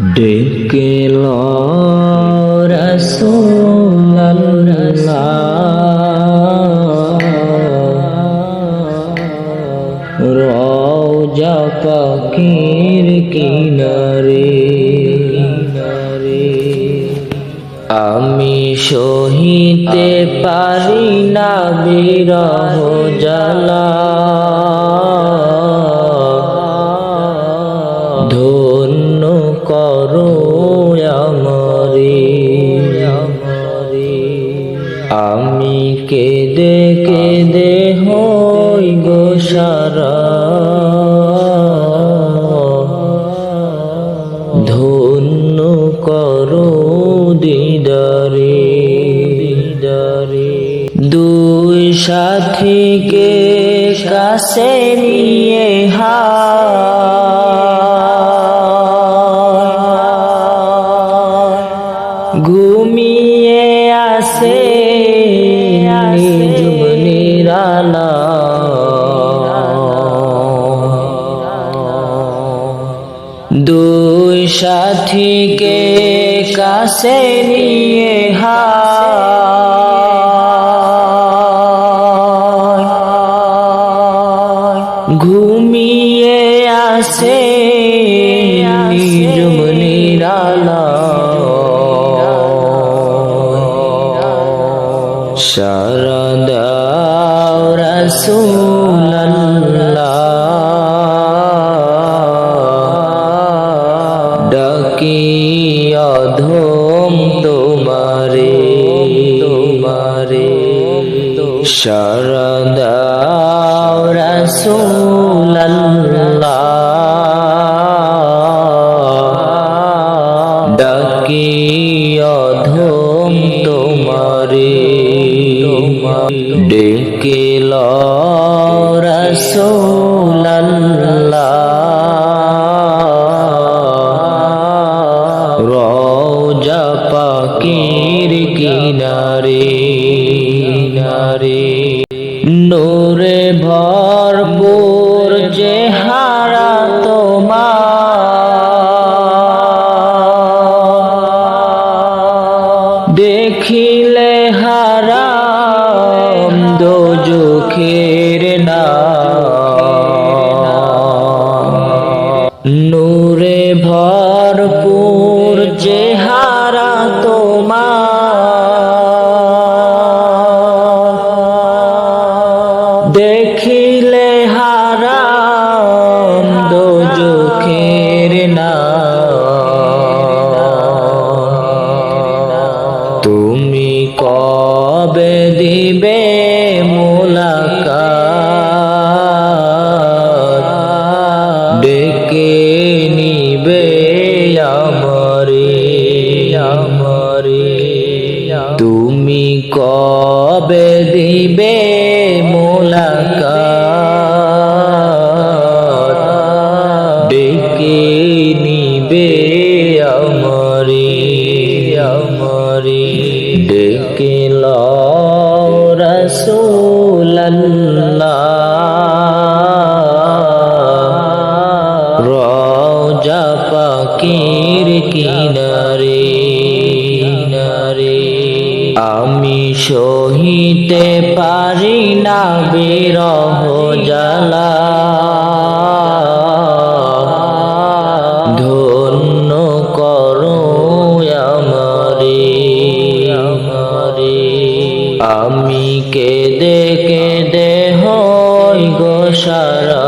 ডেকে লো রাসূলুল্লাহ রওজা পাখির কিনারে আমি সহিতে পারি না বিরহ জ্বালা ধন্য করো আমারে আমি কেঁদে কেঁদে হই গো সারা ধন্য করো দিদারে দুই সাথীকে কাছে নিয়ে ঘুমিয়ে আসে নিঝুম নিরালা দুই সাথীকে কাছে নিয়ে ঘুমিয়ে আসে নিঝুম নিরালা সারা দাও রাসূলুল্লাহ ডাকি অধম তোমারে সারা দাও রাসূলুল্লাহ ডাকি অধম তোমারে ডেকে লো রাসূলুল্লাহ রওজা পাখির কিনারে নূরে ভরপুর চেহারা তোমার দেখিলে হারাম দোজখের না নূরে ভরপুর চেহারা তোমার দেখিলে হারাম দোজখের না তুমি কবে দিবে মুলাকাত ডেকে নিবে আমারে তুমি কবে দিবে মুলাকাত ডেকে নিবে আমারে ডেকে লো রাসূলুল্লাহ রওজা পাখির কিনারে আমি সহিতে পারি না বিরহ জ্বালা ধন্য করো আমারে আমি কেঁদে কেঁদে হই গো সারা